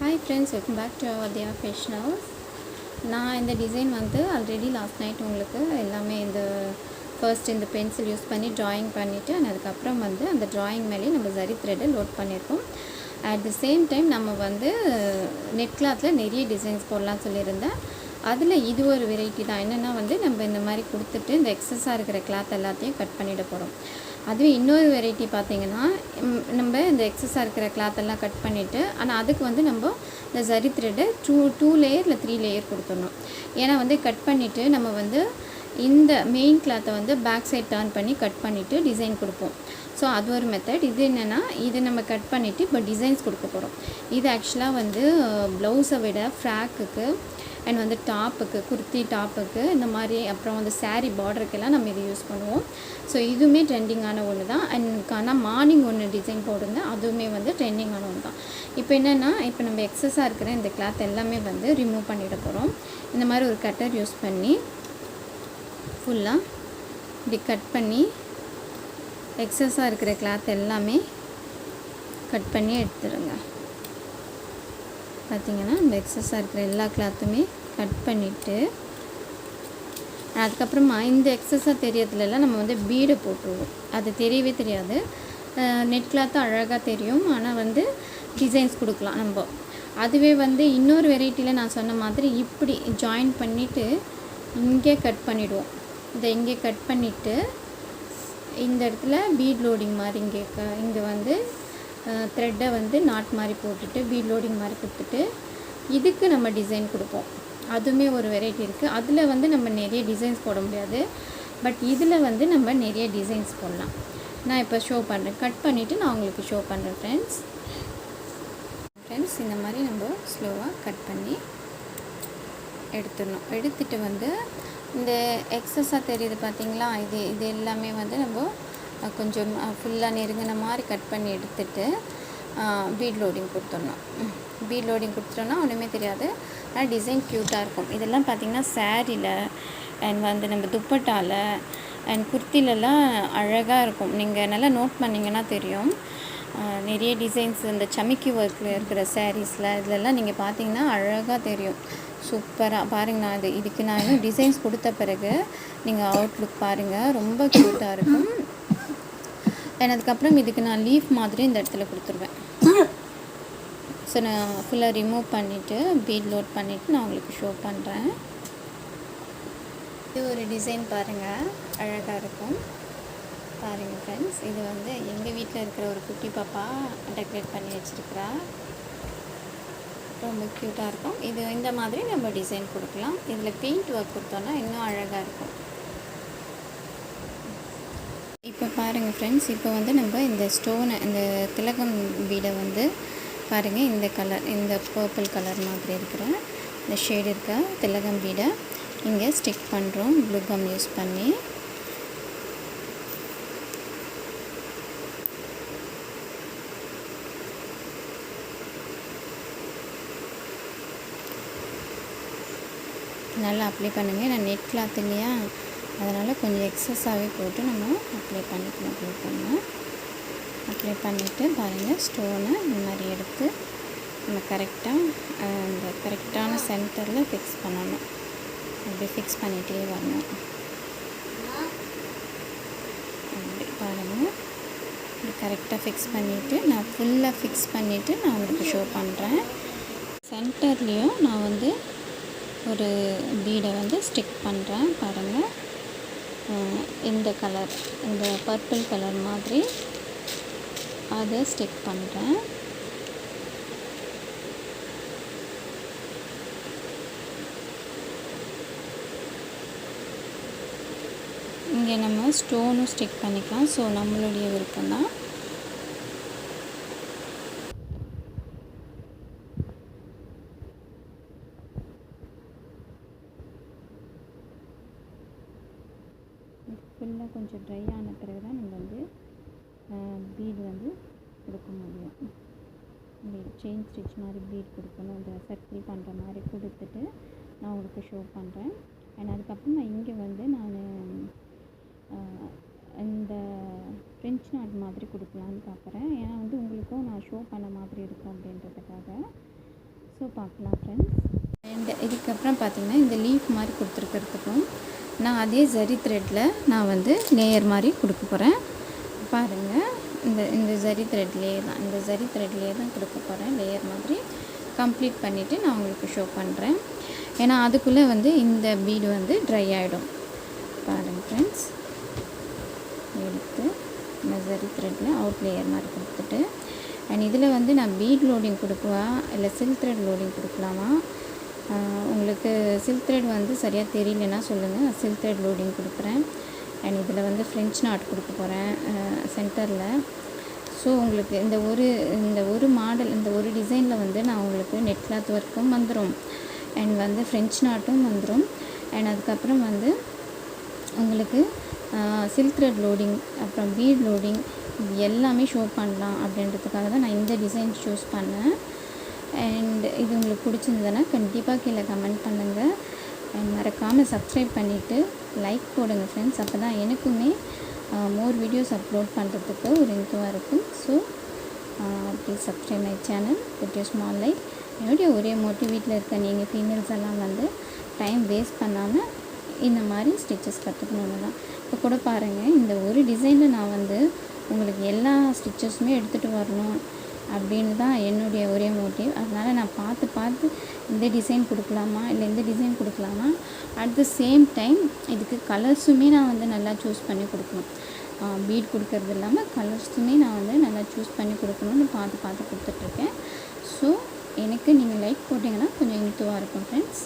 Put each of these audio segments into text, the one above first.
Hi friends, welcome back to our Dia Fashionals. நான் இந்த design வந்து ஆல்ரெடி லாஸ்ட் நைட் உங்களுக்கு எல்லாமே இந்த ஃபர்ஸ்ட் இந்த பென்சில் யூஸ் பண்ணி ட்ராயிங் பண்ணிவிட்டு அதுக்கப்புறம் வந்து அந்த ட்ராயிங் மேலே நம்ம ஜரி த்ரெட்டை லோட் பண்ணியிருக்கோம். அட் தி சேம் டைம் நம்ம வந்து நெட் கிளாத்தில் நிறைய டிசைன்ஸ் போடலாம் சொல்லியிருந்தேன். அதில் இது ஒரு வெரைட்டி தான். என்னென்னா வந்து நம்ம இந்த மாதிரி கொடுத்துட்டு இந்த எக்ஸஸாக இருக்கிற கிளாத் எல்லாத்தையும் கட் பண்ணிட போகிறோம். அதுவே இன்னொரு வெரைட்டி பார்த்திங்கன்னா நம்ம இந்த எக்ஸஸாக இருக்கிற கிளாத்தெல்லாம் கட் பண்ணிவிட்டு ஆனால் அதுக்கு வந்து நம்ம இந்த ஜரி த்ரெட்டை டூ லேயர் இல்லை 3 லேயர் கொடுத்துடணும். ஏன்னா வந்து கட் பண்ணிவிட்டு நம்ம வந்து இந்த மெயின் கிளாத்தை வந்து பேக் சைட் டர்ன் பண்ணி கட் பண்ணிவிட்டு டிசைன் கொடுப்போம். ஸோ அது ஒரு மெத்தட். இது என்னென்னா இது நம்ம கட் பண்ணிவிட்டு இப்போ டிசைன்ஸ் கொடுக்க போகிறோம். இது ஆக்சுவலாக வந்து ப்ளவுஸை விட ஃப்ராக்குக்கு அண்ட் வந்து டாப்புக்கு, குர்த்தி டாப்புக்கு, இந்த மாதிரி அப்புறம் வந்து சாரீ பார்டருக்கெல்லாம் நம்ம இது யூஸ் பண்ணுவோம். ஸோ இதுவுமே ட்ரெண்டிங்கான ஒன்று தான். அண்ட் ஆனால் மார்னிங் ஒன்று டிசைன் போட்டிருந்தேன், அதுவுமே வந்து ட்ரெண்டிங்கான ஒன்று தான். இப்போ என்னென்னா இப்போ நம்ம எக்ஸஸாக இருக்கிற இந்த கிளாத் எல்லாமே வந்து ரிமூவ் பண்ணிட போகிறோம். இந்த மாதிரி ஒரு கட்டர் யூஸ் பண்ணி ஃபுல்லாக இப்படி கட் பண்ணி எக்ஸஸாக இருக்கிற கிளாத் எல்லாமே கட் பண்ணி எடுத்துடுங்க. பார்த்திங்கன்னா இந்த எக்ஸஸாக இருக்கிற எல்லா கிளாத்துமே கட் பண்ணிவிட்டு அதுக்கப்புறமா இந்த எக்ஸஸாக தெரியறதுலலாம் நம்ம வந்து பீடை போட்டுருவோம். அது தெரியவே தெரியாது. நெட் கிளாத்து அழகாக தெரியும், ஆனால் வந்து டிசைன்ஸ் கொடுக்கலாம் நம்ம. அதுவே வந்து இன்னொரு வெரைட்டியில் நான் சொன்ன மாதிரி இப்படி ஜாயின் பண்ணிவிட்டு இங்கே கட் பண்ணிவிடுவோம். இதை இங்கே கட் பண்ணிவிட்டு இந்த இடத்துல பீட் லோடிங் மாதிரி இங்கே வந்து த்ரெட்டை வந்து நாட் மாதிரி போட்டுட்டு பீட் லோடிங் மாதிரி கொடுத்துட்டு இதுக்கு நம்ம டிசைன் கொடுப்போம். அதுவுமே ஒரு வெரைட்டி இருக்குது. அதில் வந்து நம்ம நிறைய டிசைன்ஸ் போட முடியாது, பட் இதில் வந்து நம்ம நிறைய டிசைன்ஸ் போடலாம். நான் இப்போ ஷோ பண்ணுறேன், கட் பண்ணிவிட்டு நான் உங்களுக்கு ஷோ பண்ணுறேன் ஃப்ரெண்ட்ஸ். இந்த மாதிரி நம்ம ஸ்லோவாக கட் பண்ணி எடுத்துடணும். எடுத்துகிட்டு வந்து இந்த எக்ஸஸாக தெரியுது பார்த்திங்களா, இது எல்லாமே வந்து நம்ம கொஞ்சம் ஃபுல்லாக நெருங்கின மாதிரி கட் பண்ணி எடுத்துகிட்டு பீட் லோடிங் கொடுத்துடணும். பீட் லோடிங் கொடுத்துட்டோன்னா ஒன்றுமே தெரியாது, ஆனால் டிசைன் க்யூட்டாக இருக்கும். இதெல்லாம் பார்த்திங்கன்னா சாரியில் அண்ட் வந்து நம்ம துப்பட்டாவில் அண்ட் குர்த்திலெலாம் அழகாக இருக்கும். நீங்கள் நல்லா நோட் பண்ணிங்கன்னா தெரியும். நிறைய டிசைன்ஸ் இந்த சமிக்கி ஒர்க்கில் இருக்கிற சாரீஸில் இதிலெல்லாம் நீங்கள் பார்த்தீங்கன்னா அழகாக தெரியும். சூப்பராக பாருங்கள். நான் இதுக்கு நான் இன்னும் டிசைன்ஸ் கொடுத்த பிறகு நீங்கள் அவுட்லுக் பாருங்கள், ரொம்ப க்யூட்டாக இருக்கும். அண்ட் அதுக்கப்புறம் இதுக்கு நான் லீஃப் மாதிரி இந்த இடத்துல கொடுத்துருவேன். ஸோ நான் ஃபுல்லாக ரிமூவ் பண்ணிவிட்டு பீட் லோட் பண்ணிவிட்டு நான் உங்களுக்கு ஷோ பண்ணுறேன். இது ஒரு டிசைன் பாருங்கள், அழகாக இருக்கும். பாருங்கள் ஃப்ரெண்ட்ஸ், இது வந்து எங்கள் வீட்டில் இருக்கிற ஒரு குட்டி பாப்பா டெக்கரேட் பண்ணி வச்சுருக்கிறா. ரொம்ப க்யூட்டாக இருக்கும். இது இந்த மாதிரி நம்ம டிசைன் கொடுக்கலாம். இதில் பெயிண்ட் ஒர்க் கொடுத்தோன்னா இன்னும் அழகாக இருக்கும். இப்போ பாருங்கள் ஃப்ரெண்ட்ஸ், இப்போ வந்து நம்ம இந்த ஸ்டோனை இந்த திலகம் பீடை வந்து பாருங்கள், இந்த கலர் இந்த பர்பிள் கலர் மாதிரி இருக்கிற இந்த ஷேடு இருக்க திலகம் பீடை இங்கே ஸ்டிக் பண்ணுறோம் ப்ளூ கம் யூஸ் பண்ணி. நல்லா அப்ளை பண்ணுங்கள். நான் நெட் கிளாத் இல்லையா, அதனால் கொஞ்சம் எக்ஸஸாகவே போட்டு நம்ம அப்ளை பண்ணிக்கணும். அப்ளை பண்ணிவிட்டு பாருங்கள், ஸ்டோனை இந்த மாதிரி எடுத்து நம்ம கரெக்டாக இந்த கரெக்டான சென்டரில் ஃபிக்ஸ் பண்ணணும். அப்படி ஃபிக்ஸ் பண்ணிகிட்டே வரணும். அப்படி பாருங்கள், இப்படி கரெக்டாக ஃபிக்ஸ் பண்ணிவிட்டு நான் ஃபுல்லாக ஃபிக்ஸ் பண்ணிவிட்டு நான் உங்களுக்கு ஷோ பண்ணுறேன். சென்டர்லேயும் நான் வந்து ஒரு பீடை வந்து ஸ்டிக் பண்ணுறேன். பாருங்கள், இந்த கலர் இந்த பர்பிள் கலர் மாதிரி அதை ஸ்டிக் பண்ணுறேன். இங்கே நம்ம ஸ்டோனும் ஸ்டிக் பண்ணிக்கலாம். ஸோ நம்மளுடைய விருப்பம் தான். ஃபுல்லாக கொஞ்சம் ட்ரை ஆன பிறகு தான் நம்ம வந்து பீட் வந்து கொடுக்க முடியும். செயின் ஸ்டிச் மாதிரி பீட் கொடுக்கணும். இந்த சர்க்கிள் பண்ணுற மாதிரி கொடுத்துட்டு நான் உங்களுக்கு ஷோ பண்ணுறேன். அண்ட் அதுக்கப்புறமா இங்கே வந்து நான் இந்த ஃப்ரெஞ்ச் நாட் மாதிரி கொடுக்கலான்னு பார்க்குறேன். ஏன்னா வந்து உங்களுக்கும் நான் ஷோ பண்ண மாதிரி இருக்கும் அப்படின்றதுக்காக. ஸோ பார்க்கலாம் ஃப்ரெண்ட்ஸ். அண்ட் இதுக்கப்புறம் பார்த்திங்கன்னா இந்த லீஃப் மாதிரி கொடுத்துருக்கிறதுக்கும் நான் அதே ஜரி த்ரெட்டில் நான் வந்து லேயர் மாதிரி கொடுக்க போகிறேன். பாருங்கள், இந்த ஜரி த்ரெட்லேயே தான் கொடுக்க போகிறேன். லேயர் மாதிரி கம்ப்ளீட் பண்ணிவிட்டு நான் உங்களுக்கு ஷோ பண்ணுறேன். ஏன்னா அதுக்குள்ளே வந்து இந்த பீடு வந்து ட்ரை ஆகிடும். பாருங்கள் ஃப்ரெண்ட்ஸ், எடுத்து இந்த ஜரி த்ரெட்டில் அவுட் லேயர் மாதிரி கொடுத்துட்டு, அண்ட் இதில் வந்து நான் பீட் லோடிங் கொடுக்குவா இல்லை சில்க் த்ரெட் லோடிங் கொடுக்கலாமா? உங்களுக்கு சில்க் த்ரெட் வந்து சரியாக தெரியலன்னா சொல்லுங்கள், சில்க் த்ரெட் லோடிங் கொடுக்குறேன். அண்ட் இதில் வந்து ஃப்ரெஞ்ச் நாட் கொடுக்க போகிறேன் சென்டரில். ஸோ உங்களுக்கு இந்த ஒரு மாடல், இந்த ஒரு டிசைனில் வந்து நான் உங்களுக்கு நெட் கிளாத் ஒர்க்கும் வந்துடும், அண்ட் வந்து ஃப்ரெஞ்ச் நாட்டும் வந்துடும். அண்ட் அதுக்கப்புறம் வந்து உங்களுக்கு சில்க் த்ரெட் லோடிங், அப்புறம் பீட் லோடிங், இது எல்லாமே ஷோ பண்ணலாம் அப்படின்றதுக்காக தான் நான் இந்த டிசைன் சூஸ் பண்ணேன். அண்ட் இது உங்களுக்கு பிடிச்சிருந்ததுன்னா கண்டிப்பாக கீழே கமெண்ட் பண்ணுங்கள். அண்ட் மறக்காமல் சப்ஸ்கிரைப் பண்ணிவிட்டு லைக் போடுங்க ஃப்ரெண்ட்ஸ். அப்போ தான் எனக்குமே மோர் வீடியோஸ் அப்லோட் பண்ணுறதுக்கு ஒரு இன்ட்ரெஸ்ட்டாக இருக்கும். So please subscribe my channel, put you small like. என்னுடைய ஒரே மோட்டிவ், வீட்டில் இருக்க நீங்கள் ஃபீமேல்ஸ் எல்லாம் வந்து டைம் வேஸ்ட் பண்ணாமல் இந்த மாதிரி ஸ்டிச்சஸ் கற்றுக்கணுன்னு தான். இப்போ கூட பாருங்கள், இந்த ஒரு டிசைனில் நான் வந்து உங்களுக்கு எல்லா ஸ்டிச்சஸுமே எடுத்துகிட்டு வரணும் அப்படின்னு தான் என்னுடைய ஒரே மோட்டிவ். அதனால் நான் பார்த்து இந்த டிசைன் கொடுக்கலாமா இல்லை இந்த டிசைன் கொடுக்கலாமா, அட் த சேம் டைம் இதுக்கு கலர்ஸுமே நான் வந்து நல்லா சூஸ் பண்ணி கொடுக்கணும். பீட் கொடுக்கறது இல்லாமல் கலர்ஸுமே நான் வந்து நல்லா சூஸ் பண்ணி கொடுக்கணும்னு பார்த்து கொடுத்துட்ருக்கேன். ஸோ எனக்கு நீங்கள் லைக் போட்டிங்கன்னா கொஞ்சம் இன்ட்ரெஸ்ட்டாக இருக்கும் ஃப்ரெண்ட்ஸ்.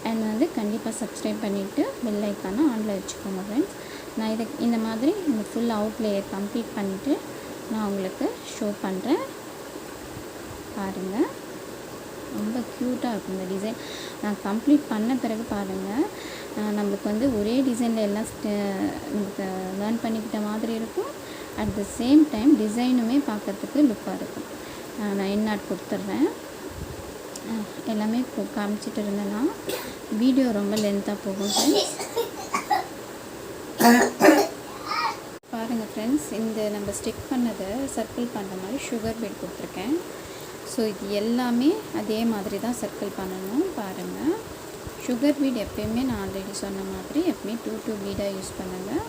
அண்ட் வந்து கண்டிப்பாக சப்ஸ்கிரைப் பண்ணிவிட்டு பெல் ஐக்கானை ஆனில் வச்சுக்கோங்க ஃப்ரெண்ட்ஸ். நான் இந்த மாதிரி இந்த ஃபுல் அவுட் லேயர் கம்ப்ளீட் பண்ணிவிட்டு நான் உங்களுக்கு ஷோ பண்ணுறேன். பாருங்கள், ரொம்ப க்யூட்டாக இருக்கும் இந்த டிசைன். நான் கம்ப்ளீட் பண்ண பிறகு பாருங்கள், நம்மளுக்கு வந்து ஒரே டிசைனில் எல்லாம் நமக்கு லேர்ன் பண்ணிக்கிட்ட மாதிரி இருக்கும். அட் த சேம் டைம் டிசைனுமே பார்க்குறதுக்கு லுக்காக இருக்கும். நான் என்னாட் கொடுத்துட்றேன். எல்லாமே காமிச்சிட்டு இருந்தேன்னா வீடியோ ரொம்ப லென்த்தாக போகும் ஃப்ரெண்ட்ஸ். பாருங்கள் ஃப்ரெண்ட்ஸ், இந்த நம்ம ஸ்டிக் பண்ணதை சர்க்கிள் பண்ணுற மாதிரி சுகர் பீட் கொடுத்துருக்கேன். ஸோ இது எல்லாமே அதே மாதிரி தான் சர்க்கிள் பண்ணணும். பாருங்கள், சுகர் பீட் எப்போயுமே நான் ஆல்ரெடி சொன்ன மாதிரி எப்பவுமே 2 பீடாக யூஸ் பண்ணுங்கள்,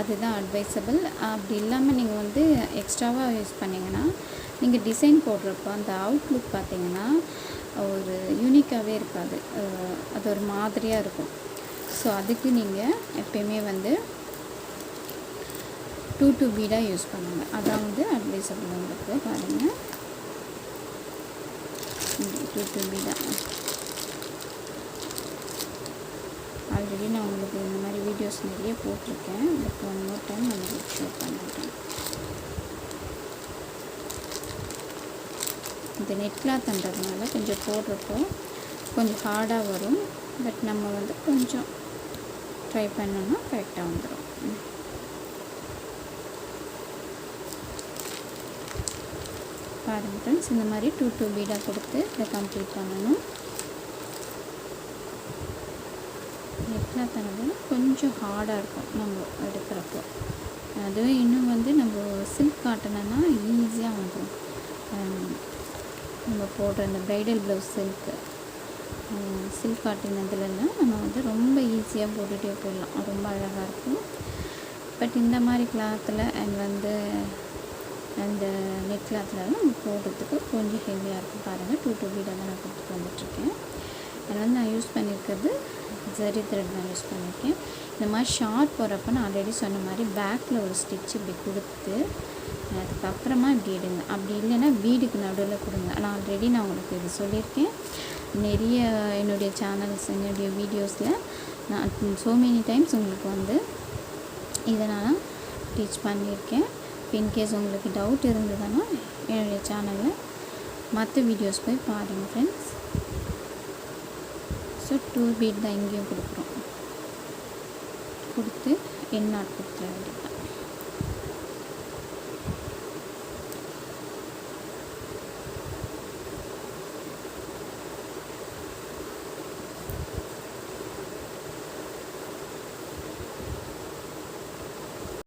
அதுதான் அட்வைசபிள். அப்படி இல்லாமல் நீங்கள் வந்து எக்ஸ்ட்ராவாக யூஸ் பண்ணிங்கன்னா நீங்கள் டிசைன் போடுறப்போ அந்த அவுட்லுக் பார்த்திங்கன்னா ஒரு யூனிக்காகவே இருக்காது, அது ஒரு மாதிரியாக இருக்கும். ஸோ அதுக்கு நீங்கள் எப்பயுமே வந்து 2 பீடாக யூஸ் பண்ணுங்கள், அதான் வந்து அட்வைசபிள் உங்களுக்கு. பாருங்கள், 2 பீடாக ஆல்ரெடி நான் உங்களுக்கு இந்த மாதிரி வீடியோஸ் நிறைய போட்டிருக்கேன். பட் 1 more டைம் நான் உங்களுக்கு ஷோ பண்ணிட்டேன். இது நெட் கிளாத்ன்றதுனால கொஞ்சம் போடுறப்போ கொஞ்சம் ஹார்டாக வரும். பட் நம்ம வந்து கொஞ்சம் ட்ரை பண்ணோன்னா கரெக்டாக வந்துடும். பாருங்கள் ஃப்ரெண்ட்ஸ், இந்த மாதிரி 2 பீடாக கொடுத்து இதை கம்ப்ளீட் பண்ணணும். நெட் கிளாத்னால கொஞ்சம் ஹார்டாக இருக்கும் நம்ம எடுக்கிறப்போ. அதுவே இன்னும் வந்து நம்ம சில்க் காட்டணுன்னா ஈஸியாக வந்துடும். நம்ம போடுற இந்த ப்ரைடல் ப்ளவுஸ் சில்க் காட்டன் இதுலலாம் நம்ம வந்து ரொம்ப ஈஸியாக போட்டுகிட்டே போடலாம், ரொம்ப அழகாக இருக்கும். பட் இந்த மாதிரி கிளாத்தில் அண்ட் வந்து அந்த நெட் கிளாத்லலாம் நம்ம போடுறதுக்கு கொஞ்சம் ஹெவியாக இருக்கும். பாருங்கள், 2 பீடாக தான் நான் கொடுத்துட்டு வந்துட்டுருக்கேன். அதில் வந்து நான் யூஸ் பண்ணியிருக்கிறது ஜரி த்ரெட் நான் யூஸ் பண்ணியிருக்கேன். இந்த மாதிரி ஷார்ட் போடுறப்ப நான் ஆல்ரெடி சொன்ன மாதிரி பேக்கில் ஒரு ஸ்டிச் இப்படி கொடுத்து அதுக்கப்புறமா இப்படி எடுங்க. அப்படி இல்லைன்னா பீடுக்கு நடுவில் கொடுங்க. நான் உங்களுக்கு இது சொல்லியிருக்கேன் நிறைய என்னுடைய சேனல்ஸ், என்னுடைய வீடியோஸில் நான் ஸோ மெனி டைம்ஸ் உங்களுக்கு வந்து இதை நான் டீச் பண்ணியிருக்கேன். இன்கேஸ் உங்களுக்கு டவுட் இருந்ததுன்னா என்னுடைய சேனலில் மற்ற வீடியோஸ் போய் பாருங்கள் ஃப்ரெண்ட்ஸ். ஸோ 2 பீட் தான் இங்கேயும் கொடுக்குறோம், கொடுத்து என் நாட் கொடுத்துற வேண்டியது.